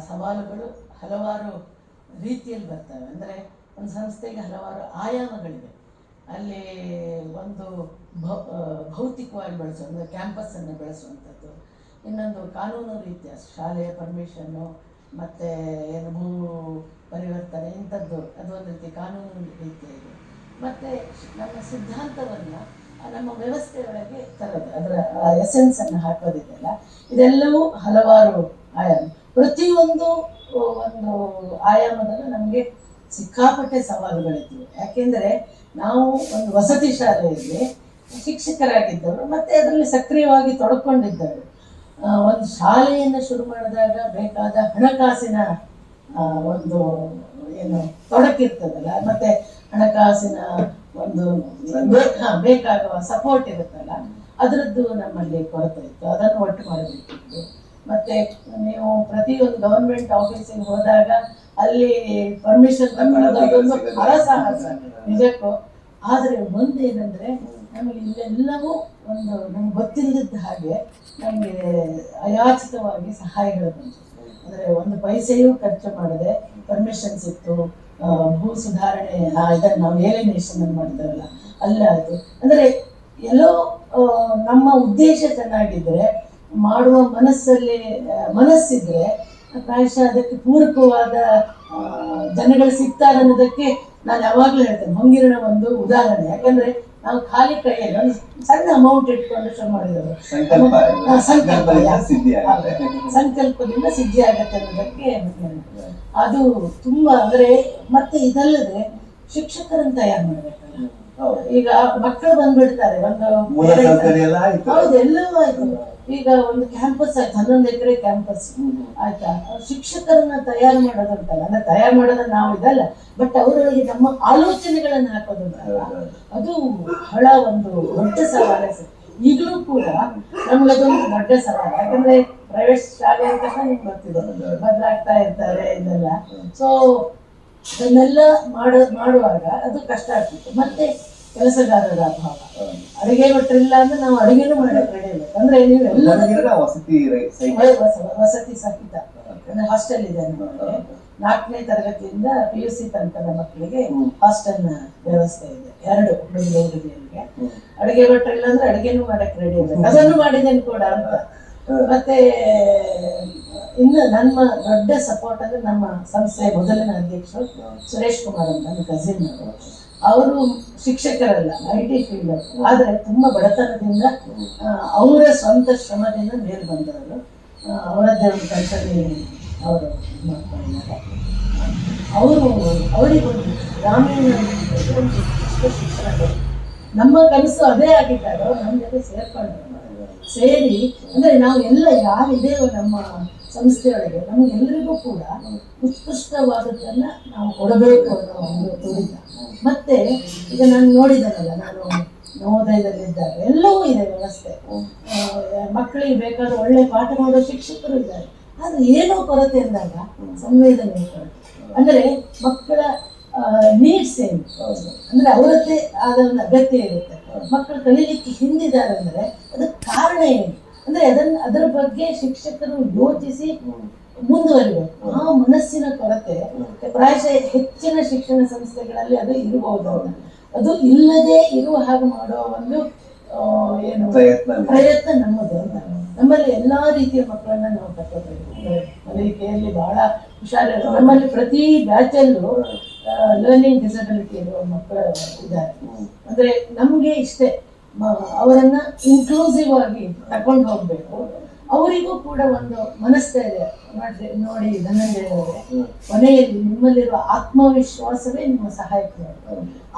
ಸವಾಲುಗಳು ಹಲವಾರು ರೀತಿಯಲ್ಲಿ ಬರ್ತವೆ. ಅಂದರೆ ಒಂದು ಸಂಸ್ಥೆಗೆ ಹಲವಾರು ಆಯಾಮಗಳಿವೆ. ಅಲ್ಲಿ ಒಂದು ಭೌತಿಕವಾಗಿ ಬೆಳೆಸೋ ಅಂದರೆ ಕ್ಯಾಂಪಸ್ಸನ್ನು ಬೆಳೆಸುವಂಥದ್ದು, ಇನ್ನೊಂದು ಕಾನೂನು ರೀತಿಯ ಶಾಲೆಯ ಪರ್ಮಿಷನ್ನು ಮತ್ತು ಏನು ಭೂ ಪರಿವರ್ತನೆ ಇಂಥದ್ದು, ಅದೊಂದು ರೀತಿ ಕಾನೂನು ರೀತಿಯಾಗಿ. ಮತ್ತು ನಮ್ಮ ಸಿದ್ಧಾಂತವನ್ನು ನಮ್ಮ ವ್ಯವಸ್ಥೆಯೊಳಗೆ ತರೋದು, ಅದರ ಎಸೆನ್ಸನ್ನು ಹಾಕೋದಿದೆಯಲ್ಲ, ಇದೆಲ್ಲವೂ ಹಲವಾರು ಆಯಾಮ. ಪ್ರತಿಯೊಂದು ಒಂದು ಆಯಾಮದಲ್ಲೂ ನಮಗೆ ಸಿಕ್ಕಾಪಟ್ಟೆ ಸವಾಲುಗಳಿದ್ವು. ಯಾಕೆಂದರೆ ನಾವು ಒಂದು ವಸತಿ ಶಾಲೆಯಲ್ಲಿ ಶಿಕ್ಷಕರಾಗಿದ್ದವರು ಮತ್ತು ಅದರಲ್ಲಿ ಸಕ್ರಿಯವಾಗಿ ತೊಡ್ಕೊಂಡಿದ್ದವರು. ಒಂದು ಶಾಲೆಯನ್ನು ಶುರು ಮಾಡಿದಾಗ ಬೇಕಾದ ಹಣಕಾಸಿನ ಒಂದು ಏನು ತೊಡಕಿರ್ತದಲ್ಲ, ಮತ್ತು ಹಣಕಾಸಿನ ಒಂದು ಬೇಕಾಗುವ ಸಪೋರ್ಟ್ ಇರುತ್ತಲ್ಲ, ಅದರದ್ದು ನಮ್ಮಲ್ಲಿ ಕೊರತೆ ಇತ್ತು. ಅದನ್ನು ಒಟ್ಟು ಮಾಡಬೇಕಿತ್ತು. ಮತ್ತು ನೀವು ಪ್ರತಿಯೊಂದು ಗವರ್ಮೆಂಟ್ ಆಫೀಸಿಗೆ ಹೋದಾಗ ಅಲ್ಲಿ ಪರ್ಮಿಷನ್ ತಗೊಳ್ಳೋದೊಂದು ಹರಸಾಹಸ ನಿಜಕ್ಕೂ. ಆದರೆ ಒಂದೇನೆಂದರೆ ನಮಗೆ ಇಲ್ಲೆಲ್ಲವೂ ಒಂದು ನಮ್ಗೆ ಗೊತ್ತಿಲ್ಲದಿದ್ದ ಹಾಗೆ ನಮಗೆ ಅಯಾಚಿತವಾಗಿ ಸಹಾಯಗಳು ಬಂತು. ಅಂದರೆ ಒಂದು ಪೈಸೆಯೂ ಖರ್ಚು ಮಾಡದೆ ಪರ್ಮಿಷನ್ಸ್ ಇತ್ತು. ಭೂ ಸುಧಾರಣೆ ಇದನ್ನು ನಾವು ಏಲಿನೇಷನ್ ಮಾಡಿದಾರಲ್ಲ ಅಲ್ಲಾಯಿತು. ಅಂದರೆ ಎಲ್ಲೋ ನಮ್ಮ ಉದ್ದೇಶ ಚೆನ್ನಾಗಿದ್ದರೆ, ಮಾಡುವ ಮನಸ್ಸಿದ್ರೆ ಪ್ರಾಯಶಃ ಅದಕ್ಕೆ ಪೂರಕವಾದ ಜನಗಳು ಸಿಗ್ತಾರೆ ಅನ್ನೋದಕ್ಕೆ ನಾನು ಯಾವಾಗಲೂ ಹೇಳ್ತೇನೆ. ಹೊಂಗಿರಣ ಒಂದು ಉದಾಹರಣೆ. ಯಾಕಂದರೆ ನಾವು ಖಾಲಿ ಕೈಯಲ್ಲಿ ಒಂದು ಸಣ್ಣ ಅಮೌಂಟ್ ಇಟ್ಕೊಂಡು ಶುರು ಮಾಡಿದವರು, ಸಂಕಲ್ಪದಿಂದ ಸಿದ್ಧಿ ಆಗತ್ತೆ ಅನ್ನೋದಕ್ಕೆ ಅದು ತುಂಬ. ಅಂದರೆ ಮತ್ತೆ ಇದಲ್ಲದೆ ಶಿಕ್ಷಕರನ್ನು ತಯಾರು ಮಾಡಬೇಕಲ್ಲ. ಈಗ ಮಕ್ಕಳು ಬಂದ್ಬಿಡ್ತಾರೆ, ಒಂದು ಹೌದು ಎಲ್ಲವೂ ಆಯ್ತು. ಈಗ ಒಂದು ಕ್ಯಾಂಪಸ್ ಆಯ್ತು, 11 ಎಕರೆ ಕ್ಯಾಂಪಸ್ ಆಯ್ತಾ. ಶಿಕ್ಷಕರನ್ನ ತಯಾರು ಮಾಡೋದಂತಲ್ಲ, ಅಂದ್ರೆ ತಯಾರು ಮಾಡೋದನ್ನ ನಾವು ಇದಲ್ಲ, ಬಟ್ ಅವರೊಳಗೆ ನಮ್ಮ ಆಲೋಚನೆಗಳನ್ನು ಹಾಕೋದಂತಲ್ಲ, ಅದು ಬಹಳ ಒಂದು ದೊಡ್ಡ ಸವಾಲ. ಈಗಲೂ ಕೂಡ ನಮ್ಗದೊಂದು ದೊಡ್ಡ ಸವಾಲ. ಯಾಕಂದ್ರೆ ಪ್ರೈವೇಟ್ ಶಾಲೆ ಅಂತ ನಿಮ್ಗೆ ಗೊತ್ತಿದೆ, ಬದಲಾಗ್ತಾ ಇರ್ತಾರೆ ಇದೆಲ್ಲ. ಸೊ ಅದನ್ನೆಲ್ಲ ಮಾಡುವಾಗ ಅದು ಕಷ್ಟ ಆಗ್ತಿತ್ತು. ಮತ್ತೆ ಕೆಲಸಗಾರರ ಅಭಾವ. ಅಡುಗೆ ಭಟ್ರಿಲ್ಲ ಅಂದ್ರೆ ನಾವು ಅಡುಗೆನೂ ಮಾಡಕ್ಕೆ ರೆಡಿ ಇರಬೇಕು. ಅಂದ್ರೆ ನೀವು ಎಲ್ಲ ವಸತಿ ಸಹಿತ ಅಂದ್ರೆ ಹಾಸ್ಟೆಲ್ ಇದೆ ನಮ್ಮಲ್ಲಿ. 4ನೇ ತರಗತಿಯಿಂದ PUC ತನಕದ ಮಕ್ಕಳಿಗೆ ಹಾಸ್ಟೆಲ್ನ ವ್ಯವಸ್ಥೆ ಇದೆ. 2 ಹುಡುಗರಿಗೆ. ಅಡುಗೆ ಭಟ್ರಿಲ್ಲ ಅಂದ್ರೆ ಅಡುಗೆನೂ ಮಾಡಕ್ಕೆ ರೆಡಿ ಇರಬೇಕು. ಅದನ್ನು ಮಾಡಿದ್ದೇನೆ ಕೂಡ ಅಂತ. ಮತ್ತೆ ಇನ್ನು ನಮ್ಮ ದೊಡ್ಡ ಸಪೋರ್ಟ್ ಅಂದ್ರೆ ನಮ್ಮ ಸಂಸ್ಥೆಯ ಮೊದಲಿನ ಅಧ್ಯಕ್ಷರು ಸುರೇಶ್ ಕುಮಾರ್ ಅಂತ, ನನ್ನ ಕಸಿನ್ ಅವರು ಶಿಕ್ಷಕರಲ್ಲ, IT ಫೀಲ್ಡ್. ಆದರೆ ತುಂಬ ಬಡತನದಿಂದ ಅವರ ಸ್ವಂತ ಶ್ರಮದಿಂದ ಮೇಲೆ ಬಂದವರು. ಅವರದ್ದೇ ಒಂದು ಕಂಪನಿ ಅವರು ಮಾಡ್ಕೊಂಡಿದ್ದಾರೆ. ಅವರಿಗೆ ಒಂದು ಗ್ರಾಮೀಣ ಶಿಕ್ಷಣ. ನಮ್ಮ ಕನಸು ಅದೇ ಆಗಿದ್ದಾಗ ನಮ್ಮ ಜೊತೆ ಸೇರಿ ಅಂದರೆ ನಾವು ಎಲ್ಲ ಯಾರಿದೇವೋ ನಮ್ಮ ಸಂಸ್ಥೆಯೊಳಗೆ ನಮಗೆಲ್ಲರಿಗೂ ಕೂಡ ಉತ್ಕೃಷ್ಟವಾದದ್ದನ್ನು ನಾವು ಕೊಡಬೇಕು ಅನ್ನೋ ಒಂದು ತುಡಿತ. ಮತ್ತೆ ಈಗ ನಾನು ನೋಡಿದ್ದೇನಲ್ಲ, ನಾನು ನವೋದಯದಲ್ಲಿದ್ದಾಗ ಎಲ್ಲವೂ ಇದೆ ವ್ಯವಸ್ಥೆ. ಮಕ್ಕಳಿಗೆ ಬೇಕಾದ ಒಳ್ಳೆ ಪಾಠ ಮಾಡೋ ಶಿಕ್ಷಕರು ಇದ್ದಾರೆ. ಆದರೆ ಏನೋ ಕೊರತೆ ಅಂದಾಗ ಸಂವೇದನೆ ಕೊರತೆ. ಅಂದರೆ ಮಕ್ಕಳ ನೀಡ್ಸ್ ಏನು, ಅಂದರೆ ಅವರದ್ದೇ ಆದ ಒಂದು ಅಗತ್ಯ ಇರುತ್ತೆ. ಮಕ್ಕಳು ಕಲೀಲಿಕ್ಕೆ ಹಿಂದಿದ್ದಾರೆ ಅಂದರೆ ಅದಕ್ಕೆ ಕಾರಣ ಏನು, ಅಂದರೆ ಅದರ ಬಗ್ಗೆ ಶಿಕ್ಷಕರು ಯೋಚಿಸಿ ಮುಂದುವರಿಬೇಕು. ಆ ಮನಸ್ಸಿನ ಕೊರತೆ ಪ್ರಾಯಶಃ ಹೆಚ್ಚಿನ ಶಿಕ್ಷಣ ಸಂಸ್ಥೆಗಳಲ್ಲಿ ಅದು ಇರಬಹುದು. ಅದು ಇಲ್ಲದೆ ಇರುವ ಹಾಗೆ ಮಾಡುವ ಒಂದು ಏನು ಪ್ರಯತ್ನ ನಮ್ಮದು ಅಂತ. ನಮ್ಮಲ್ಲಿ ಎಲ್ಲಾ ರೀತಿಯ ಮಕ್ಕಳನ್ನ ನಾವು ತಕ್ಕೋಬೇಕು. ಕಲಿಕೆಯಲ್ಲಿ ಬಹಳ ಹುಷಾರಿರೋ ನಮ್ಮಲ್ಲಿ ಪ್ರತಿ ಬ್ಯಾಚಲ್ಲೂ ಲರ್ನಿಂಗ್ ಡಿಸಬಿಲಿಟಿ ಇರುವ ಮಕ್ಕಳು ಇದ್ದಾರೆ. ಅಂದ್ರೆ ನಮ್ಗೆ ಇಷ್ಟೇ ಅವರನ್ನ ಇನ್ಕ್ಲೂಸಿವ್ ಆಗಿ ತಕೊಂಡು ಹೋಗ್ಬೇಕು. ಅವರಿಗೂ ಕೂಡ ಒಂದು ಮನಸ್ಥೈರ್ಯ ನೋಡಿ ಧನಂಜಯ ಅವರೇ, ಕೊನೆಯಲ್ಲಿ ನಿಮ್ಮಲ್ಲಿರುವ ಆತ್ಮವಿಶ್ವಾಸವೇ ನಿಮ್ಮ ಸಹಾಯಕ.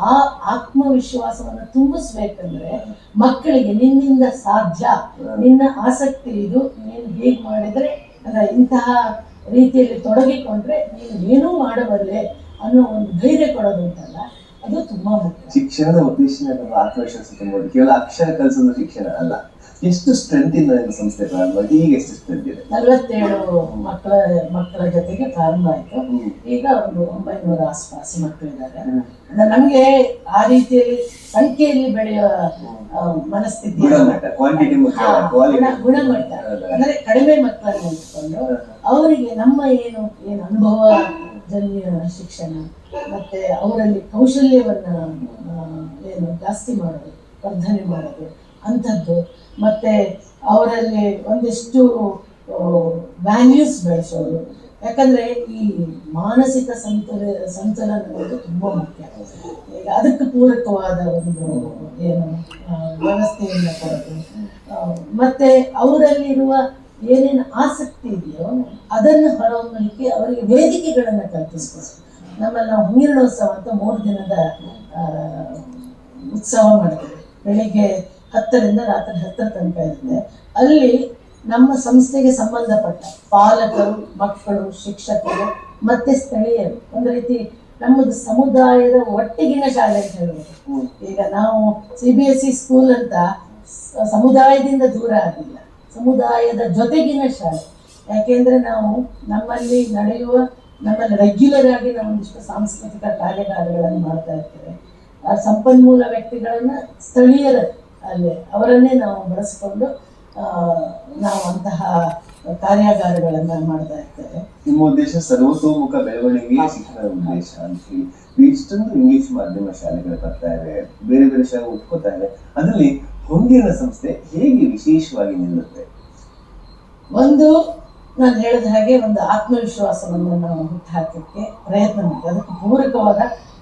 ಆ ಆತ್ಮವಿಶ್ವಾಸವನ್ನು ತುಂಬಿಸ್ಬೇಕಂದ್ರೆ ಮಕ್ಕಳಿಗೆ ನಿನ್ನಿಂದ ಸಾಧ್ಯ, ನಿನ್ನ ಆಸಕ್ತಿ ಇದು, ನೀನು ಹೇಗೆ ಮಾಡಿದ್ರೆ ಅಂದ್ರೆ ಇಂತಹ ರೀತಿಯಲ್ಲಿ ತೊಡಗಿಕೊಂಡ್ರೆ ನೀನು ಏನೂ ಮಾಡಬಲ್ಲೆ ಅನ್ನೋ ಒಂದು ಧೈರ್ಯ ಕೊಡೋದು ಅಂತಲ್ಲ, ಅದು ತುಂಬಾ ಮುಖ್ಯ. ಶಿಕ್ಷಣದ ಉದ್ದೇಶ ಆತ್ಮವಿಶ್ವಾಸ ತುಂಬೋದು. ಕೇವಲ ಅಕ್ಷರ ಕಲಿಸೋದು ಶಿಕ್ಷಣ ಅಲ್ಲ. ಎಷ್ಟು ಸ್ಟ್ರೆಂತ್ ಇಂದ ಸಂಸ್ಥೆ ಪ್ರಾರಂಭ ಆಯ್ತು? ಈಗ ಎಷ್ಟು ಸ್ಟ್ರೆಂತ್ ಇದೆ? 47 ಮಕ್ಕಳ ಜೊತೆಗೆ ಪ್ರಾರಂಭ ಆಯ್ತು. ಈಗ ಒಂದು 900 ಆಸ್ಪಾಸ್ ಮಕ್ಕಳಿದ್ದಾರೆ. ನಮ್ಗೆ ಆ ರೀತಿಯಲ್ಲಿ ಸಂಖ್ಯೆಯಲ್ಲಿ ಬೆಳೆಯುವ ಮನಸ್ಥಿತಿ, ಗುಣಮಟ್ಟ ಅಂದ್ರೆ ಕಡಿಮೆ ಮಕ್ಕಳನ್ನು ಇಟ್ಕೊಂಡು ಅವರಿಗೆ ನಮ್ಮ ಏನು ಅನುಭವ ಜನ್ಯ ಶಿಕ್ಷಣ ಮತ್ತೆ ಅವರಲ್ಲಿ ಕೌಶಲ್ಯವನ್ನ ಏನು ಜಾಸ್ತಿ ಮಾಡೋದು, ವರ್ಧನೆ ಮಾಡೋದು ಅಂಥದ್ದು, ಮತ್ತೆ ಅವರಲ್ಲಿ ಒಂದಿಷ್ಟು ವ್ಯಾಲ್ಯೂಸ್ ಬೆಳೆಸೋದು. ಯಾಕಂದ್ರೆ ಈ ಮಾನಸಿಕ ಸಂತುಲನ ಅನ್ನೋದು ತುಂಬಾ ಮುಖ್ಯ. ಈಗ ಅದಕ್ಕೆ ಪೂರಕವಾದ ಒಂದು ಏನು ವ್ಯವಸ್ಥೆಯನ್ನು ಕೊಡೋದು, ಮತ್ತೆ ಅವರಲ್ಲಿರುವ ಏನೇನು ಆಸಕ್ತಿ ಇದೆಯೋ ಅದನ್ನು ಹೊರಹೊಮ್ಮಲಿಕ್ಕೆ ಅವರಿಗೆ ವೇದಿಕೆಗಳನ್ನು ಕಲ್ಪಿಸ್ಬೋದು. ನಮ್ಮಲ್ಲಿ ನಾವು ಹೂರ್ಣೋತ್ಸವ ಅಂತ 3 ದಿನದ ಉತ್ಸವ ಮಾಡ್ತೀವಿ. ಬೆಳಿಗ್ಗೆ 10ರಿಂದ ರಾತ್ರಿ 10 ತನಕ ಇರುತ್ತೆ. ಅಲ್ಲಿ ನಮ್ಮ ಸಂಸ್ಥೆಗೆ ಸಂಬಂಧಪಟ್ಟ ಪಾಲಕರು, ಮಕ್ಕಳು, ಶಿಕ್ಷಕರು ಮತ್ತೆ ಸ್ಥಳೀಯರು, ಒಂದು ರೀತಿ ನಮ್ಮದು ಸಮುದಾಯದ ಒಟ್ಟಿಗಿನ ಶಾಲೆ ಅಂತ ಹೇಳ್ಬೋದು. ಈಗ ನಾವು CBSE ಸ್ಕೂಲ್ ಅಂತ ಸಮುದಾಯದಿಂದ ದೂರ ಆಗಿಲ್ಲ, ಸಮುದಾಯದ ಜೊತೆಗಿನ ಶಾಲೆ. ಯಾಕೆಂದ್ರೆ ನಾವು ನಮ್ಮಲ್ಲಿ ರೆಗ್ಯುಲರ್ ಆಗಿ ನಾವು ಒಂದಿಷ್ಟು ಸಾಂಸ್ಕೃತಿಕ ಕಾರ್ಯಗಾರಗಳನ್ನು ಮಾಡ್ತಾ ಇರ್ತೇವೆ. ಆ ಸಂಪನ್ಮೂಲ ವ್ಯಕ್ತಿಗಳನ್ನ ಸ್ಥಳೀಯರ ಅಲ್ಲಿ ಅವರನ್ನೇ ನಾವು ಬಳಸಿಕೊಂಡು ನಾವು ಅಂತಹ ಕಾರ್ಯಾಗಾರಗಳನ್ನ ಮಾಡ್ತಾ ಇರ್ತೇವೆ. ನಿಮ್ಮ ಉದ್ದೇಶ ಸರ್ವತೋಮುಖ ಬೆಳವಣಿಗೆ ಶಿಕ್ಷಣದ ಉದ್ದೇಶ ಅಂತ ಹೇಳಿ. ಇಷ್ಟೊಂದು ಇಂಗ್ಲಿಷ್ ಮಾಧ್ಯಮ ಶಾಲೆಗಳು ಬರ್ತಾ ಇದೆ, ಬೇರೆ ಬೇರೆ ಶಾಲೆ ಉಟ್ಕೋತಾ ಇದೆ. ಅದರಲ್ಲಿ ಹೊಂಗೀರ್ಣ ಸಂಸ್ಥೆ ಹೇಗೆ ವಿಶೇಷವಾಗಿ ನಿಲ್ಲುತ್ತೆ? ಒಂದು, ನಾನು ಹೇಳಿದ ಹಾಗೆ ಒಂದು ಆತ್ಮವಿಶ್ವಾಸವನ್ನು ನಾವು ಹುಟ್ಟುಹಾಕಕ್ಕೆ ಪ್ರಯತ್ನ ಮಾಡಿ ಅದಕ್ಕೆ ಪೂರಕವಾದ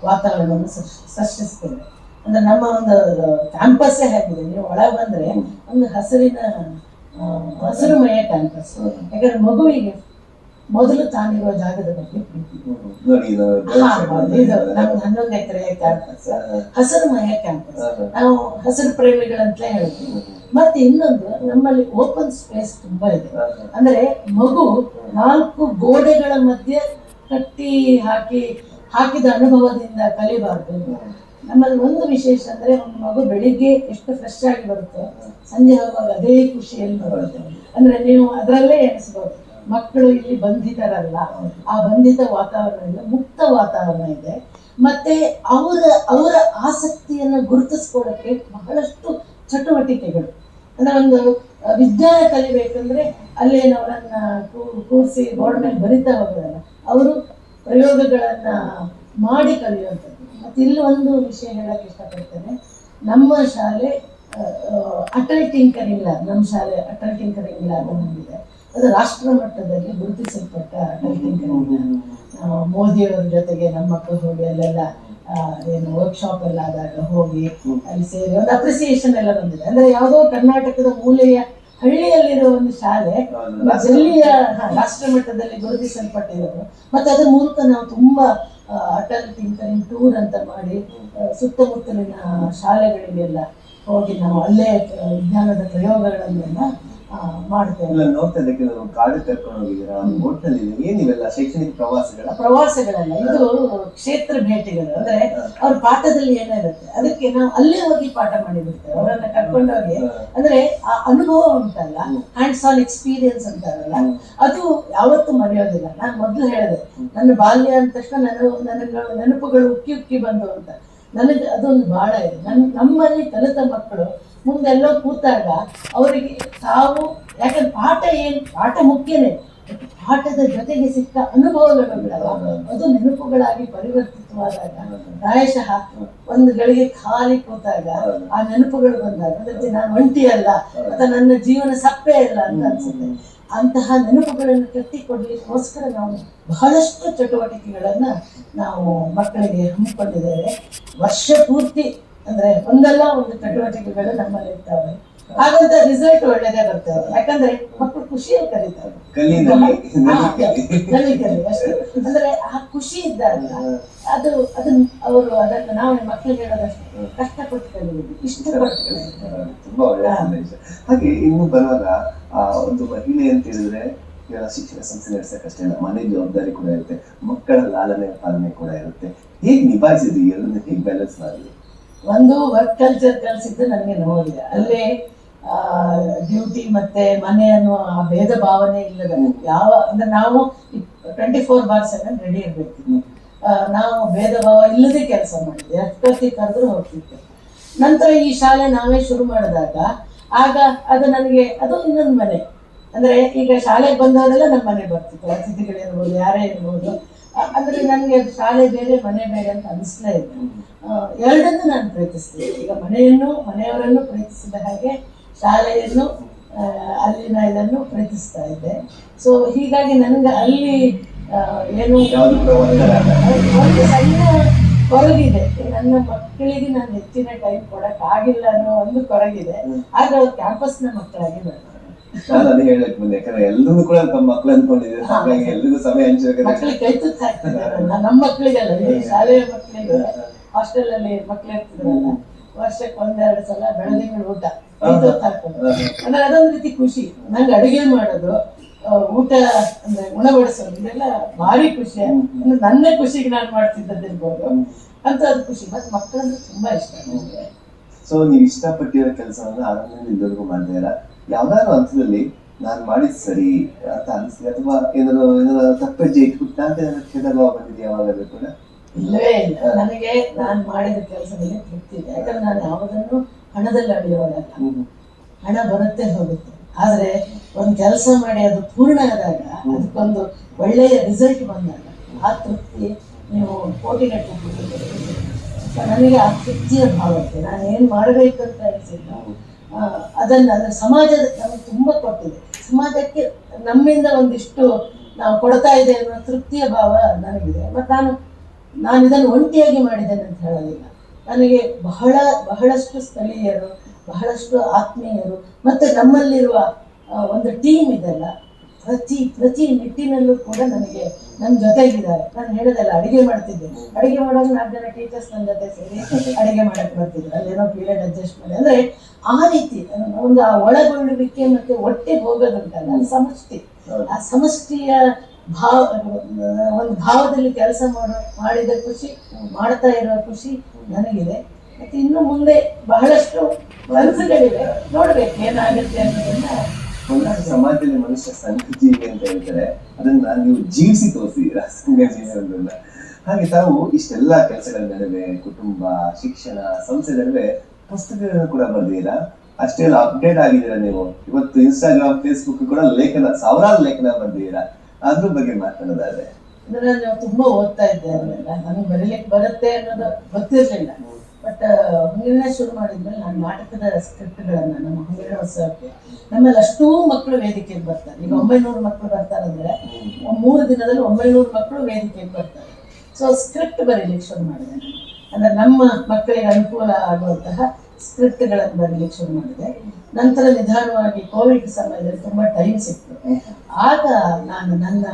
ವಾತಾವರಣವನ್ನು ಸೃಷ್ಟಿಸ್ತೇವೆ. ಅಂದ್ರೆ ನಮ್ಮ ಒಂದು ಕ್ಯಾಂಪಸ್ಸೇ ಆಗಿದೆ. ನೀವು ಒಳಗೆ ಬಂದ್ರೆ ಒಂದು ಹಸಿರುಮಯ ಕ್ಯಾಂಪಸ್. ಯಾಕಂದ್ರೆ ಮಗುವಿಗೆ ಮೊದಲು ತಾನಿರುವ ಜಾಗದ ಬಗ್ಗೆ ಪ್ರೀತಿ. ಇದು ನಮ್ದು 11 ಎಕರೆ ಕ್ಯಾಂಪಸ್, ಹಸಿರುಮಯ ಕ್ಯಾಂಪಸ್. ನಾವು ಹಸಿರು ಪ್ರೇಮಿಗಳಂತಲೇ ಹೇಳ್ತೀವಿ. ಮತ್ತೆ ಇನ್ನೊಂದು, ನಮ್ಮಲ್ಲಿ ಓಪನ್ ಸ್ಪೇಸ್ ತುಂಬಾ ಇದೆ. ಅಂದ್ರೆ ಮಗು 4 ಗೋಡೆಗಳ ಮಧ್ಯೆ ಕಟ್ಟಿ ಹಾಕಿದ ಅನುಭವದಿಂದ ಕಲಿಬಾರ್ದು. ನಮ್ಮಲ್ಲಿ ಒಂದು ವಿಶೇಷ ಅಂದ್ರೆ, ಒಂದು ಮಗು ಬೆಳಿಗ್ಗೆ ಎಷ್ಟು ಫ್ರೆಶ್ ಆಗಿ ಬರುತ್ತೆ, ಸಂಜೆ ಹೋಗುವಾಗ ಅದೇ ಖುಷಿಯಲ್ಲಿ ಬರುತ್ತೆ. ಅಂದ್ರೆ ನೀವು ಅದರಲ್ಲೇ ಎಣಿಸ್ಬೋದು, ಮಕ್ಕಳು ಇಲ್ಲಿ ಬಂಧಿತರಲ್ಲ, ಆ ಬಂಧಿತ ವಾತಾವರಣ ಇಲ್ಲ, ಮುಕ್ತ ವಾತಾವರಣ ಇದೆ. ಮತ್ತೆ ಅವರ ಆಸಕ್ತಿಯನ್ನು ಗುರುತಿಸ್ಕೊಳ್ಳೋಕೆ ಬಹಳಷ್ಟು ಚಟುವಟಿಕೆಗಳು. ಅಂದ್ರೆ ಒಂದು ವಿಜ್ಞಾನ ಕಲಿಬೇಕಂದ್ರೆ ಅಲ್ಲೇನು ಅವರನ್ನ ಕೂರಿಸಿ ಬೋರ್ಡ್ ಮೇಲೆ ಬರಿತಾ ಹೋಗೋದಲ್ಲ, ಅವರು ಪ್ರಯೋಗಗಳನ್ನ ಮಾಡಿ ಕಲಿಯುವಂಥದ್ದು. ಮತ್ತೆ ಇಲ್ಲಿ ಒಂದು ವಿಷಯ ಹೇಳಕ್ಕೆ ಇಷ್ಟಪಡ್ತೇನೆ. ನಮ್ಮ ಶಾಲೆ ಅಟಲ್ ಟಿಂಕರಿಂಗ್ ಲ್ಯಾಬ್, ನಮ್ಮ ಶಾಲೆ ಅಟಲ್ ಟಿಂಕರಿಂಗ್ ಲ್ಯಾಬ್ ಹೊಂದಿದೆ. ಅದು ರಾಷ್ಟ್ರ ಮಟ್ಟದಲ್ಲಿ ಗುರುತಿಸಲ್ಪಟ್ಟ ಅಟಲ್ ಟಿಂಕರಿಂಗ್ ಲ್ಯಾಬ್. ಮೋದಿಯವರ ಜೊತೆಗೆ ನಮ್ಮ ಮಕ್ಕಳು ಹೋಗಿ ಅಲ್ಲೆಲ್ಲ ಏನು ವರ್ಕ್ಶಾಪ್ ಎಲ್ಲ ಆದಾಗ ಹೋಗಿ ಅಲ್ಲಿ ಸೇರಿ ಒಂದು ಅಪ್ರಿಸಿಯೇಷನ್ ಎಲ್ಲ ಬಂದಿದೆ. ಅಂದ್ರೆ ಯಾವುದೋ ಕರ್ನಾಟಕದ ಮೂಲೆಯ ಹಳ್ಳಿಯಲ್ಲಿರೋ ಒಂದು ಶಾಲೆ ಡೆಲ್ಲಿಯ ರಾಷ್ಟ್ರ ಮಟ್ಟದಲ್ಲಿ ಗುರುತಿಸಲ್ಪಟ್ಟಿರೋದು. ಮತ್ತೆ ಅದ್ರ ಮೂಲಕ ನಾವು ತುಂಬಾ ಅಟಲ್ ಟಿಂಕರಿಂಗ್ ಟೂರ್ ಅಂತ ಮಾಡಿ ಸುತ್ತಮುತ್ತಲಿನ ಶಾಲೆಗಳಿಗೆಲ್ಲ ಹೋಗಿ ನಾವು ಅಲ್ಲೇ ವಿಜ್ಞಾನದ ಪ್ರಯೋಗಗಳನ್ನೆಲ್ಲ ಮಾಡ್ತೇವೆ. ನೋಡ್ತಾ ಇದ್ದಕ್ಕೆ ಕಾಡು ಕರ್ಕೊಂಡು ಹೋಗಿದ್ದೀರಾ, ಏನಿವೆಲ್ಲ ಶೈಕ್ಷಣಿಕ ಪ್ರವಾಸಗಳಲ್ಲ, ಇದು ಕ್ಷೇತ್ರ ಭೇಟಿಗಳು. ಅಂದ್ರೆ ಅವ್ರ ಪಾಠದಲ್ಲಿ ಏನಿರುತ್ತೆ ಅದಕ್ಕೆ ನಾವು ಅಲ್ಲೇ ಹೋಗಿ ಪಾಠ ಮಾಡಿಬಿಡ್ತೇವೆ. ಅವರನ್ನ ಕರ್ಕೊಂಡೋಗಿ, ಅಂದ್ರೆ ಆ ಅನುಭವ ಉಂಟಲ್ಲ, ಹ್ಯಾಂಡ್ಸ್ ಆನ್ ಎಕ್ಸ್ಪೀರಿಯನ್ಸ್ ಅಂತಾರಲ್ಲ, ಅದು ಯಾವತ್ತೂ ಮರೆಯೋದಿಲ್ಲ. ನಾನು ಮೊದಲು ಹೇಳಿದೆ, ನನ್ನ ಬಾಲ್ಯ ಅಂದ ತಕ್ಷಣ ನನಗೆ ನೆನಪುಗಳು ಉಕ್ಕಿ ಬಂದು ಅಂತ. ನನಗೆ ಅದೊಂದು ಬಹಳ ಇದೆ. ನಮ್ಮಲ್ಲಿ ಕಲಿತ ಮಕ್ಕಳು ಮುಂದೆಲ್ಲೋ ಕೂತಾಗ ಅವರಿಗೆ ತಾವು, ಯಾಕಂದ್ರೆ ಪಾಠ ಮುಖ್ಯನೇ, ಪಾಠದ ಜೊತೆಗೆ ಸಿಕ್ಕ ಅನುಭವಗಳು ಅದು ನೆನಪುಗಳಾಗಿ ಪರಿವರ್ತಿತವಾದಾಗ, ಪ್ರಾಯಶಃ ಒಂದು ಗಳಿಗೆ ಖಾಲಿ ಕೂತಾಗ ಆ ನೆನಪುಗಳು ಬಂದಾಗ ಅದಕ್ಕೆ ನಾನು ಒಂಟಿ ಅಲ್ಲ ಅಥವಾ ನನ್ನ ಜೀವನ ಸಪ್ಪೆ ಇಲ್ಲ ಅಂತ ಅನ್ಸುತ್ತೆ. ಅಂತಹ ನೆನಪುಗಳನ್ನು ಕಟ್ಟಿಕೊಡ್ಲಿಕ್ಕೋಸ್ಕರ ನಾವು ಬಹಳಷ್ಟು ಚಟುವಟಿಕೆಗಳನ್ನ ನಾವು ಮಕ್ಕಳಿಗೆ ಹಮ್ಮಿಕೊಂಡಿದ್ದೇವೆ. ವರ್ಷ ಪೂರ್ತಿ ಅಂದ್ರೆ ಒಂದಲ್ಲ ಒಂದು ಚಟುವಟಿಕೆಗಳು ನಮ್ಮಲ್ಲಿ ಇರ್ತವೆ. ಹಾಗಂತ ರಿಸಲ್ಟ್ ಒಳ್ಳೆದೇ ಬರ್ತದೆ. ಯಾಕಂದ್ರೆ ಮಕ್ಕಳು ಖುಷಿಯಲ್ಲಿ ಕಲಿತಾರೆ, ಅಷ್ಟೇ. ಅಂದ್ರೆ ಆ ಖುಷಿ ಇದ್ದಾಗ ಅದನ್ನ ನಾವು ಮಕ್ಕಳಿಗೆ ಹೇಳೋದಷ್ಟು ಕಷ್ಟಪಟ್ಟು ಕಲಿಯುವುದು, ಇಷ್ಟಪಟ್ಟು ಕಲಿಯುವುದು. ತುಂಬಾ ಒಳ್ಳೆಯ ಸಂದೇಶ. ಹಾಗೆ ಇನ್ನು ಬರುವಾಗ ಒಂದು ಮಹಿಳೆ ಅಂತ ಹೇಳಿದ್ರೆ ಶಿಕ್ಷಣ ಸಂಸ್ಥೆ ನಡೆಸಕ್ಕಷ್ಟೇ ಅಲ್ಲ, ಮನೆ ಜವಾಬ್ದಾರಿ ಕೂಡ ಇರುತ್ತೆ, ಮಕ್ಕಳ ಲಾಲನೆ ಪಾಲನೆ ಕೂಡ ಇರುತ್ತೆ. ಹೇಗೆ ನಿಭಾಯಿಸಿದ್ವಿ, ಎಲ್ಲರನ್ನ ಹೇಗೆ ಬ್ಯಾಲೆನ್ಸ್ ಮಾಡಿದ್ವಿ? ಒಂದು ವರ್ಕ್ ಕಲ್ಚರ್ ಕಲಿಸಿದ್ದು ನನಗೆ ನೋಡಿದೆ. ಅಲ್ಲೇ ಡ್ಯೂಟಿ ಮತ್ತೆ ಮನೆ ಅನ್ನುವ ಆ ಭೇದ ಭಾವನೆ ಇಲ್ಲದ ಅಂದ್ರೆ ನಾವು 24/7 ರೆಡಿ ಇರ್ಬೇಕು. ನಾವು ಭೇದ ಭಾವ ಇಲ್ಲದೆ ಕೆಲಸ ಮಾಡಿದ್ವಿ, ಎಷ್ಟೊತ್ತಿ ಕರೆದ್ರು ಹೋಗ್ತಿದ್ದೆ. ನಂತರ ಈ ಶಾಲೆ ನಾವೇ ಶುರು ಮಾಡಿದಾಗ ಆಗ ಅದು ನನಗೆ ಅದು ಇನ್ನೊಂದು ಮನೆ. ಅಂದ್ರೆ ಈಗ ಶಾಲೆಗೆ ಬಂದವರೆಲ್ಲ ನಮ್ಮ ಮನೆಗೆ ಬರ್ತಿದ್ರು, ಅತಿಥಿಗಳಿರ್ಬೋದು, ಯಾರೇ ಇರ್ಬೋದು. ಅಂದ್ರೆ ನನಗೆ ಅದು ಶಾಲೆ ಬೇರೆ ಮನೆ ಬೇರೆ ಅಂತ ಅನಿಸ್ಲೇ ಇಲ್ಲ. ಎರಡನ್ನೂ ನಾನು ಪ್ರೀತಿಸ್ತೀನಿ. ಈಗ ಮನೆಯವರನ್ನು ಪ್ರೀತಿಸಿದ ಹಾಗೆ ಶಾಲೆಯನ್ನು, ಅಲ್ಲಿನ ಇದನ್ನು ಪ್ರೀತಿಸ್ತಾ ಇದ್ದೆ. ಸೊ ಹೀಗಾಗಿ ನನಗೆ ಅಲ್ಲಿ ಏನು ಒಂದು ಸಣ್ಣ ಕೊರಗಿದೆ, ನನ್ನ ಮಕ್ಕಳಿಗೆ ನಾನು ಹೆಚ್ಚಿನ ಟೈಮ್ ಕೊಡಕ್ಕಾಗಿಲ್ಲ ಅನ್ನೋ ಒಂದು ಕೊರಗಿದೆ. ಆದ್ರೆ ಅವ್ರು ಕ್ಯಾಂಪಸ್ನ ಮಕ್ಕಳಾಗಿ ಬರ್ತಾರೆ. ನಾನು ಅದೇ ಹೇಳಕ್ ಬಂದೆ, ಯಾಕಂದ್ರೆ ಎಲ್ಲರೂ ಕೂಡ ತಮ್ಮ ಮಕ್ಳು ಅನ್ಕೊಂಡಿದ್ದಾರೆ, ಹಾಗಾಗಿ ಎಲ್ರಿಗೂ ಸಮಯ ಹಂಚಬೇಕು. ಮಕ್ಕಳಿಗೆ ಕೈ ತುತ್ತು ಹಾಕ್ತಿದ್ದಾರೆ, ನಮ್ಮ ಮಕ್ಕಳಿಗೆಲ್ಲ, ಈ ಶಾಲೆಯ ಮಕ್ಕಳಿಗೆ. ಹಾಸ್ಟೆಲ್ ಅಲ್ಲಿ ಮಕ್ಳು ಇರ್ತಿದ್ರಲ್ಲ, ವರ್ಷಕ್ಕೆ 1-2 ಸಲ ಬೆಳದಿಂಗಳು ಊಟ ಕೈ ತುತ್ತು ಹಾಕೋದು. ಅಂದ್ರೆ ಅದೊಂದು ರೀತಿ ಖುಷಿ. ನಂಗೆ ಅಡುಗೆ ಮಾಡೋದು, ಊಟ ಅಂದ್ರೆ ಉಣಬಡಿಸೋದು, ಇದೆಲ್ಲ ಭಾರಿ ಖುಷಿ. ಅಂದ್ರೆ ನನ್ನ ಖುಷಿಗೆ ನಾನು ಮಾಡ್ತಿದ್ದದಿರ್ಬೋದು ಅಂತ ಅದು ಖುಷಿ. ಮತ್ತೆ ಮಕ್ಕಳಂದ್ರೆ ತುಂಬಾ ಇಷ್ಟ ನನಗೆ. ಸೊ ನೀವು ಇಷ್ಟಪಟ್ಟಿರೋ ಕೆಲಸವನ್ನ ಆರಂಭದಿಂದ ಇಲ್ಲಿವರೆಗೂ ಮಾಡಿದಾರ, ಯಾವ್ದಾದ್ರು ಹಂತದಲ್ಲಿ ನಾನು ಮಾಡಿದ್ ಸರಿ ಅಂತ ಅನಿಸ್ತೀವಿ, ಅಥವಾ ಏನಾದ್ರು ತಪ್ಪಜ್ಜೆ ಇಟ್ಬಿಟ್ಟು ಅಂತ ಕ್ಷೇತ್ರಭಾವ ಬಂದಿದೆ ಯಾವಾಗಾದ್ರೂ ಕೂಡ? ಇಲ್ಲವೇ ಇಲ್ಲ. ನನಗೆ ನಾನು ಮಾಡಿದ ಕೆಲಸದಲ್ಲಿ ತೃಪ್ತಿ ಇದೆ. ಯಾಕಂದ್ರೆ ನಾನು ಯಾವುದನ್ನು ಹಣದಲ್ಲಿ ಅಳೆಯುವಲ್ಲ. ಹಣ ಬರುತ್ತೆ ಹೋಗುತ್ತೆ, ಆದ್ರೆ ಒಂದು ಕೆಲಸ ಮಾಡಿ ಅದು ಪೂರ್ಣ ಆದಾಗ, ಅದಕ್ಕೊಂದು ಒಳ್ಳೆಯ ರಿಸಲ್ಟ್ ಬಂದಾಗ ಆ ತೃಪ್ತಿ ನೀವು ಕೋಟಿಗಟ್ಟಲೆ. ನನಗೆ ಆ ತೃಪ್ತಿಯ ಭಾವ ಇದೆ. ನಾನು ಏನು ಮಾಡಬೇಕಂತ ಅನಿಸಿಲ್ಲ, ಅದನ್ನ ಸಮಾಜದ ನಮಗೆ ತುಂಬಾ ಕೊಟ್ಟಿದೆ. ಸಮಾಜಕ್ಕೆ ನಮ್ಮಿಂದ ಒಂದಿಷ್ಟು ನಾವು ಕೊಡ್ತಾ ಇದೆ ಅನ್ನೋ ತೃಪ್ತಿಯ ಭಾವ ನನಗಿದೆ. ಮತ್ತು ನಾನು ಇದನ್ನು ಒಂಟಿಯಾಗಿ ಮಾಡಿದ್ದೇನೆ ಅಂತ ಹೇಳೋದಿಲ್ಲ. ನನಗೆ ಬಹಳಷ್ಟು ಸ್ಥಳೀಯರು, ಬಹಳಷ್ಟು ಆತ್ಮೀಯರು, ಮತ್ತೆ ನಮ್ಮಲ್ಲಿರುವ ಒಂದು ಟೀಮ್ ಇದೆಲ್ಲ, ಪ್ರತಿ ನಿಟ್ಟಿನಲ್ಲೂ ಕೂಡ ನನಗೆ ನನ್ನ ಜೊತೆಗಿದ್ದಾರೆ. ನಾನು ಹೇಳೋದಲ್ಲ, ಅಡುಗೆ ಮಾಡ್ತಿದ್ದೆ, ಅಡುಗೆ ಮಾಡುವಾಗ 4 ಜನ ಟೀಚರ್ಸ್ ನನ್ನ ಜೊತೆ ಸೇರಿ ಅಡುಗೆ ಮಾಡಕ್ಕೆ ಬರ್ತಿದ್ರು. ಅಲ್ಲೇನೋ ಪೀರಿಯಡ್ ಅಡ್ಜಸ್ಟ್ ಮಾಡಿ, ಅಂದ್ರೆ ಆ ರೀತಿ ಒಂದು ಆ ಒಳಗೊಳ್ಳುವಿಕೆ ಮತ್ತೆ ಒಟ್ಟಿಗೆ ಹೋಗೋದುಂಟಲ್ಲ, ಅದು ಸಮಷ್ಟಿ. ಆ ಸಮಷ್ಟಿಯ ಒಂದು ಭಾವದಲ್ಲಿ ಕೆಲಸ ಮಾಡಿದ ಖುಷಿ, ಮಾಡ್ತಾ ಇರೋ ಖುಷಿ ನನಗಿದೆ. ಮತ್ತೆ ಇನ್ನು ಮುಂದೆ ಬಹಳಷ್ಟು ಕನಸುಗಳಿವೆ, ನೋಡ್ಬೇಕು ಏನಾಗುತ್ತೆ ಅನ್ನೋದನ್ನ. ಸಮಾಜದಲ್ಲಿ ಮನುಷ್ಯ ಸಂಘಜೀವಿ ಅಂತ ಹೇಳ್ತಾರೆ, ಅದನ್ನ ನೀವು ಜೀವಿಸಿ ತೋರಿಸಿದ್ದೀರಾ, ಸಂಘಜೀವಿಸೋದನ್ನ. ಹಾಗೆ ತಾವು ಇಷ್ಟೆಲ್ಲಾ ಕೆಲಸಗಳ ನಡುವೆ ಕುಟುಂಬ, ಶಿಕ್ಷಣ, ಸಂಸ್ಥೆ ನಡುವೆ ಪುಸ್ತಕಗಳನ್ನು ಕೂಡ ಬರ್ದಿದ್ದೀರಾ. ಅಷ್ಟೆಲ್ಲ ಅಪ್ಡೇಟ್ ಆಗಿದ್ದೀರಾ ನೀವು. ಇವತ್ತು ಇನ್ಸ್ಟಾಗ್ರಾಮ್, ಫೇಸ್ಬುಕ್ ಕೂಡ ಸಾವಿರಾರು ಲೇಖನ ಬರ್ದಿದ್ದೀರಾ. ಅದ್ರ ಬಗ್ಗೆ ಮಾತಾಡೋದಾದ್ರೆ, ನಾನು ತುಂಬಾ ಓದ್ತಾ ಇದ್ದೆ. ಅದನ್ನೆಲ್ಲ ನನಗೆ ಬರೀಲಿಕ್ಕೆ ಬರುತ್ತೆ ಅನ್ನೋದು ಗೊತ್ತಿರಲಿಲ್ಲ. ಬಟ್ ಹಂಗಿನ ಶುರು ಮಾಡಿದ್ಮೇಲೆ ನಾನು ನಾಟಕದ ಸ್ಕ್ರಿಪ್ಟ್ಗಳನ್ನ ನಮ್ಮ ಹಂಗಿನ ಉತ್ಸವಕ್ಕೆ, ನಮ್ಮಲ್ಲಿ ಅಷ್ಟೂ ಮಕ್ಕಳು ವೇದಿಕೆಗೆ ಬರ್ತಾರೆ. ಈಗ 900 ಮಕ್ಕಳು ಬರ್ತಾರಂದ್ರೆ 3 ದಿನದಲ್ಲಿ 900 ಮಕ್ಕಳು ವೇದಿಕೆಗೆ ಬರ್ತಾರೆ. ಸೊ ಸ್ಕ್ರಿಪ್ಟ್ ಬರೀಲಿಕ್ಕೆ ಶುರು ಮಾಡಿದೆ ನಾನು. ಅಂದ್ರೆ ನಮ್ಮ ಮಕ್ಕಳಿಗೆ ಅನುಕೂಲ ಆಗುವಂತಹ ಸ್ಕ್ರಿಪ್ಟ್ಗಳನ್ನು ಬರೀಲಿಕ್ಕೆ ಶುರು ಮಾಡಿದೆ. ನಂತರ ನಿಧಾನವಾಗಿ ಕೋವಿಡ್ ಸಮಯದಲ್ಲಿ ತುಂಬಾ ಟೈಮ್ ಸಿಕ್ತು. ಆಗ ನಾನು ನನ್ನ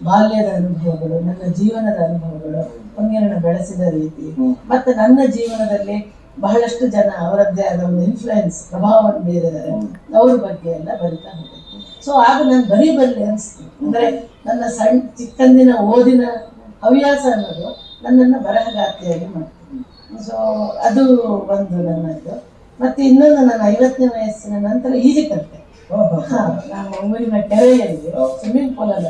ಬಾಲ್ಯದ ಅನುಭವಗಳು, ನನ್ನ ಜೀವನದ ಅನುಭವಗಳು, ಹೊಂಗೇನನ್ನು ಬೆಳೆಸಿದ ರೀತಿ, ಮತ್ತೆ ನನ್ನ ಜೀವನದಲ್ಲಿ ಬಹಳಷ್ಟು ಜನ ಅವರದ್ದೇ ಆದ ಒಂದು ಇನ್ಫ್ಲುಯೆನ್ಸ್, ಪ್ರಭಾವವನ್ನು ಬೀರಿದ್ದಾರೆ, ಅವ್ರ ಬಗ್ಗೆ ಎಲ್ಲ ಬರಿತಾ ಹೋದೆ. ಸೊ ಆಗ ನಾನು ಬರಲಿ ಅನಿಸ್ತು. ಅಂದ್ರೆ ನನ್ನ ಚಿಕ್ಕಂದಿನ ಓದಿನ ಹವ್ಯಾಸ ಅನ್ನೋದು ನನ್ನನ್ನು ಬರಹಗಾರ್ತಿಯಾಗಿ ಮಾಡ್ತೀನಿ. ಸೊ ಅದು ಒಂದು ನನ್ನದು. ಮತ್ತೆ ಇನ್ನೊಂದು, ನನ್ನ 50ನೇ ವಯಸ್ಸಿನ ನಂತರ ಈಜು ಕಲಿತೆ. ನಾನು ಊರಿನ ಕೆರೆಯಲ್ಲಿ, ಸ್ವಿಮ್ಮಿಂಗ್ ಪೂಲ್ ಅಲ್ಲ,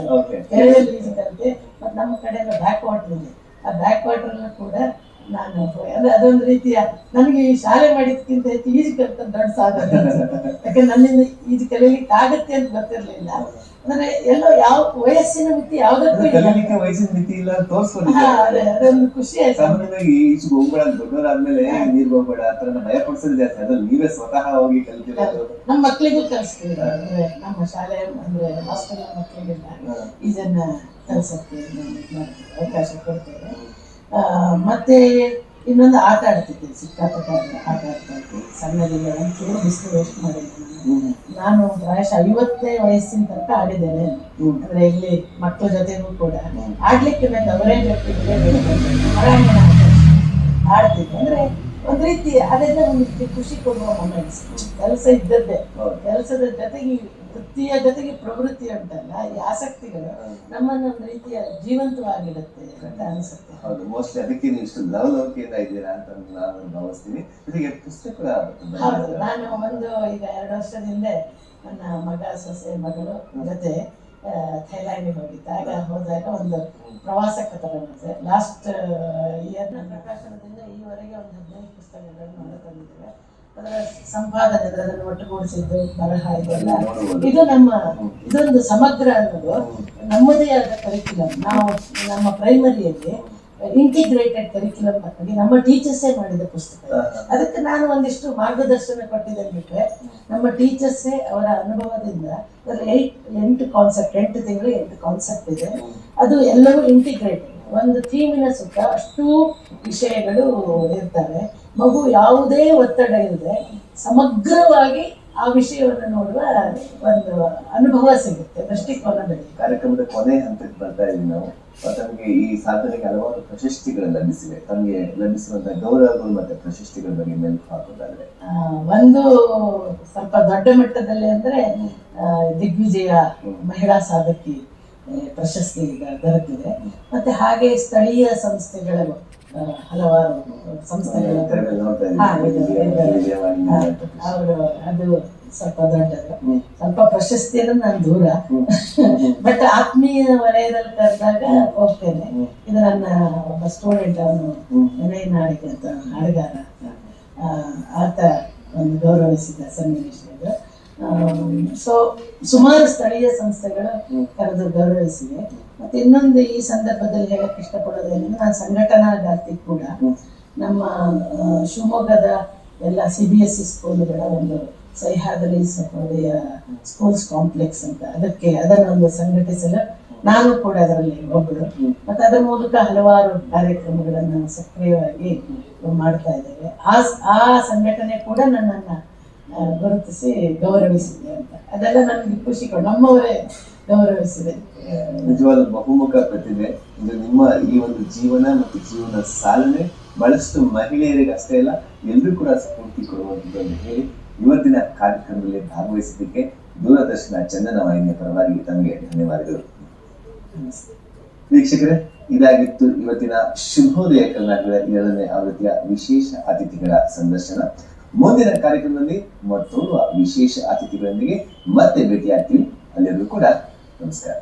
ಕೆರೆಯಲ್ಲಿ ಈಜು ಕಲಿತೆ. ಮತ್ತು ನಮ್ಮ ಕಡೆ ಎಲ್ಲ ಬ್ಯಾಕ್ ವಾಟರ್ ಇದೆ. ಆ ಬ್ಯಾಕ್ ವಾಟರ್ ಕೂಡ ನಾನು ಅಂದ್ರೆ ಅದೊಂದು ರೀತಿಯ, ನನಗೆ ಈ ಶಾಲೆ ಮಾಡಿದ್ಕಿಂತ ಹೆಚ್ಚು ಈಜು ಕಲಿತ ದೊಡ್ಡ ಸಾಧನೆ. ಯಾಕಂದ್ರೆ ನನ್ನಿಂದ ಈಜು ಕಲೀಲಿಕ್ಕೆ ಆಗತ್ತೆ ಅಂತ ಗೊತ್ತಿರಲಿಲ್ಲ. ಅಂದ್ರೆ ಎಲ್ಲೋ ಯಾವ ವಯಸ್ಸಿನ ಮಿತಿ ಯಾವ್ದಕ್ಕೂ ವಯಸ್ಸಿನ ಮಿತಿ ಇಲ್ಲ, ಅದೊಂದು ಖುಷಿ ಆಯ್ತು. ಸಾಮಾನ್ಯವಾಗಿ ಈಚೆ ಹೋಗ್ಬೇಡ, ದೊಡ್ಡವರಾದ್ಮೇಲೆ ನೀರ್ ಹೋಗ್ಬೇಡ ಅಂತ ಭಯ ಪಡಿಸೋದು ಜಾಸ್ತಿ. ಅದ್ರಲ್ಲಿ ನೀವೇ ಸ್ವತಃ ಹೋಗಿ ಕಲಿತಿರೋದು. ನಮ್ಮ ಮಕ್ಳಿಗೂ ಕಲಿಸ್ತೀವಿ. ಅಂದ್ರೆ ನಮ್ಮ ಶಾಲೆ ಅಂದ್ರೆ ಹಾಸ್ಟೆಲ್ ಮಕ್ಕಳಿಗೆಲ್ಲ ಇದನ್ನ ಕಲಿಸಕ್ಕೆ ಅವಕಾಶ ಕೊಡ್ತೇವೆ. ಮತ್ತೆ ಇನ್ನೊಂದು ಆಟ ಆಡ್ತಿದ್ದೆ, ಸಿಕ್ಕಾಪಟ್ಟೆ ಆಟ ಆಡ್ತಾ ಇದ್ದೆ. ಸಣ್ಣದಿಲ್ಲ, ಒಂಚೂರು ಬಿಸಿಲು ವೇಸ್ಟ್ ಮಾಡಿದ್ದೆ ನಾನು. ಪ್ರಾಯಶಃ 50ನೇ ವಯಸ್ಸಿನ ತನಕ ಆಡಿದ್ದೇನೆ. ಅಂದ್ರೆ ಇಲ್ಲಿ ಮಕ್ಕಳ ಜೊತೆಗೂ ಕೂಡ ಆಡ್ಲಿಕ್ಕೆ ನಂಗೆ ಅವರೇ ಹೊರಾಂಗಣ ಆಡ್ತಿದ್ದೆ. ಅಂದ್ರೆ ಒಂದ್ ರೀತಿ ಅದೆಲ್ಲ ಒಂದು ಖುಷಿ ಕೊಡುವ ಮೊಮೆಂಟ್ಸ್. ಕೆಲಸ ಇದ್ದದ್ದೇ, ಕೆಲಸದ ಜೊತೆಗೆ ವೃತ್ತಿಯ ಜೊತೆಗೆ ಪ್ರವೃತ್ತಿ ಉಂಟಲ್ಲ, ಈ ಆಸಕ್ತಿಗಳು ನಮ್ಮನ್ನ ಒಂದು ರೀತಿಯ ಜೀವಂತವಾಗಿಡುತ್ತೆ ಅಂತ ಅನಿಸುತ್ತೆ. ಹೌದು, ಮೋಸ್ಟ್ಲಿ ಅದಕ್ಕೆ ನೀವು ಇಷ್ಟು ಲವಲವಿಕೆಯಿಂದ ಇದ್ದೀರಾ ಅಂತ ನಾನು ಭಾವಿಸ್ತೀನಿ. ಜೊತೆಗೆ ಪುಸ್ತಕ ಕೂಡ ಹೌದು. ನಾನು ಈಗ 2 ವರ್ಷದ ಹಿಂದೆ ನನ್ನ ಮಗ, ಸೊಸೆ, ಮಗಳು ಜೊತೆ ಥೈಲ್ಯಾಂಡಿಗೆ ಹೋಗಿದ್ದೆ. ಹೋದಾಗ ಒಂದು ಪ್ರವಾಸಕ್ಕೆ ತಗೊಂಡಿದ್ದೆ. ಲಾಸ್ಟ್ ಇಯರ್ನ ಪ್ರಕಾಶನದಿಂದ ಈವರೆಗೆ ಒಂದು 15 ಪುಸ್ತಕಗಳನ್ನು ತಂದಿದ್ದೇವೆ. ಅದರ ಸಂಪಾದನೆ ಅದನ್ನು ಒಟ್ಟುಗೂಡಿಸಿದ್ದು ಬರಹ ಇದೆಲ್ಲ ನೋಡ್ಬೋದು. ಇದು ನಮ್ಮ ಇದೊಂದು ಸಮಗ್ರ ಅನ್ನೋದು ನಮ್ಮದೇ ಆದ ಕರಿಕ್ಯುಲಮ್. ನಾವು ನಮ್ಮ ಪ್ರೈಮರಿಯಲ್ಲಿ ಇಂಟಿಗ್ರೇಟೆಡ್ ಕರಿಕ್ಯುಲಮ್ ಹಾಕಿ ನಮ್ಮ ಟೀಚರ್ಸೇ ಮಾಡಿದ ಪುಸ್ತಕ. ಅದಕ್ಕೆ ನಾನು ಒಂದಿಷ್ಟು ಮಾರ್ಗದರ್ಶನ ಕೊಟ್ಟಿದ್ದೆ ಬಿಟ್ಟರೆ ನಮ್ಮ ಟೀಚರ್ಸೇ ಅವರ ಅನುಭವದಿಂದ ಅದರಲ್ಲಿ 8 ಕಾನ್ಸೆಪ್ಟ್, 8 ತಿಂಗಳು 8 ಕಾನ್ಸೆಪ್ಟ್ ಇದೆ. ಅದು ಎಲ್ಲವೂ ಇಂಟಿಗ್ರೇಟೆಡ್, ಒಂದು ಥೀಮಿನ ಸುತ್ತ ಅಷ್ಟೂ ವಿಷಯಗಳು ಇರ್ತವೆ. ಮಗು ಯಾವುದೇ ಒತ್ತಡ ಇಲ್ಲದೆ ಸಮಗ್ರವಾಗಿ ಆ ವಿಷಯವನ್ನು ನೋಡುವ ಒಂದು ಅನುಭವ ಸಿಗುತ್ತೆ, ದೃಷ್ಟಿಕೋನ ಬೆಳೆಯುತ್ತೆ. ಕಾರ್ಯಕ್ರಮದ ಕೊನೆ ಹಂತಕ್ಕೆ ಬರ್ತಾ ಇದ್ದೀವಿ ನಾವು. ತಮಗೆ ಈ ಸಾಧನೆಗೆ ಹಲವಾರು ಪ್ರಶಸ್ತಿಗಳು ಲಭಿಸಿವೆ. ತಮಗೆ ಲಭಿಸುವಂತಹ ಗೌರವಗಳು ಮತ್ತೆ ಪ್ರಶಸ್ತಿಗಳ ಬಗ್ಗೆ ಮೆಲುಕು ಹಾಕೋದಾದ್ರೆ ಒಂದು ಸ್ವಲ್ಪ ದೊಡ್ಡ ಮಟ್ಟದಲ್ಲಿ ಅಂದ್ರೆ ದಿಗ್ವಿಜಯ ಮಹಿಳಾ ಸಾಧಕಿ ಪ್ರಶಸ್ತಿ ದೊರಕಿದೆ. ಮತ್ತೆ ಹಾಗೆ ಸ್ಥಳೀಯ ಸಂಸ್ಥೆಗಳ ಹಲವಾರು ಸಂಸ್ಥೆಗಳ ಅವರು ಅದು ಸ್ವಲ್ಪ ದೊಡ್ಡದು. ಸ್ವಲ್ಪ ಪ್ರಶಸ್ತಿ ಅಂದ್ರೆ ನಾನು ದೂರ, ಬಟ್ ಆತ್ಮೀಯ ವಲಯದಲ್ಲಿ ಕರೆದಾಗ ಹೋಗ್ತೇನೆ. ಇದು ನನ್ನ ಒಬ್ಬ ಸ್ಟೂಡೆಂಟ್, ಅವನು ವಿನಯ್ ನಾಡಿಗ್ ಅಂತ ಹಾಡುಗಾರ, ಆತ ಒಂದು ಗೌರವಿಸಿದ ಸನ್ನಿವೇಶಗಳು. ಸೊ ಸುಮಾರು ಸ್ಥಳೀಯ ಸಂಸ್ಥೆಗಳು ಕರೆದು ಗೌರವಿಸಿವೆ. ಮತ್ತೆ ಇನ್ನೊಂದು ಈ ಸಂದರ್ಭದಲ್ಲಿ ಹೇಳಕ್ ಇಷ್ಟಪಡೋದೇನೆಂದ್ರೆ, ನಾನು ಸಂಘಟನಾಗಾರ್ತಿ ಕೂಡ. ನಮ್ಮ ಶಿವಮೊಗ್ಗದ ಎಲ್ಲ CBSE ಸ್ಕೂಲ್ಗಳ ಒಂದು ಸಹ್ಯಾದ್ರಿ ಸಹೋದಯ ಸ್ಕೂಲ್ಸ್ ಕಾಂಪ್ಲೆಕ್ಸ್ ಅಂತ, ಅದನ್ನೊಂದು ಸಂಘಟಿಸಲು ನಾನು ಕೂಡ ಅದರಲ್ಲಿ ಒಬ್ಬಳು. ಮತ್ತೆ ಅದರ ಮೂಲಕ ಹಲವಾರು ಕಾರ್ಯಕ್ರಮಗಳನ್ನು ಸಕ್ರಿಯವಾಗಿ ಮಾಡ್ತಾ ಇದ್ದೇವೆ. ಆ ಸಂಘಟನೆ ಕೂಡ ನನ್ನನ್ನು ಗುರುತಿಸಿ ಗೌರವಿಸಿದೆ ಅಂತ, ಅದೆಲ್ಲ ನನಗೆ ಖುಷಿ ಕೊಡು, ನಮ್ಮವರೇ ಗೌರವಿಸಿದೆ. ನಿಜವಾದ ಬಹುಮುಖ ಪ್ರತಿಭೆ ಇದು. ನಿಮ್ಮ ಈ ಒಂದು ಜೀವನ ಮತ್ತು ಜೀವನ ಸಾಲನೆ ಬಹಳಷ್ಟು ಮಹಿಳೆಯರಿಗೆ ಅಷ್ಟೇ ಅಲ್ಲ, ಎಲ್ಲರೂ ಕೂಡ ಸ್ಫೂರ್ತಿ ಕೊಡುವಂಥದ್ದು ಅಂತ ಹೇಳಿ ಇವತ್ತಿನ ಕಾರ್ಯಕ್ರಮದಲ್ಲಿ ಭಾಗವಹಿಸಿದ್ದಕ್ಕೆ ದೂರದರ್ಶನ ಚಂದನ ವಾಹಿನಿಯ ಪರವಾಗಿ ತಮಗೆ ಧನ್ಯವಾದಗಳು. ವೀಕ್ಷಕರೇ, ಇದಾಗಿತ್ತು ಇವತ್ತಿನ ಶುಭೋದಯ ಕರ್ನಾಟಕದ 2ನೇ ಆವೃತ್ತಿಯ ವಿಶೇಷ ಅತಿಥಿಗಳ ಸಂದರ್ಶನ. ಮುಂದಿನ ಕಾರ್ಯಕ್ರಮದಲ್ಲಿ ಮತ್ತೋರ್ವ ವಿಶೇಷ ಅತಿಥಿಗಳೊಂದಿಗೆ ಮತ್ತೆ ಭೇಟಿಯಾಗ್ತೀವಿ. ಅಲ್ಲಿಯೂ ಕೂಡ ನಮಸ್ಕಾರ.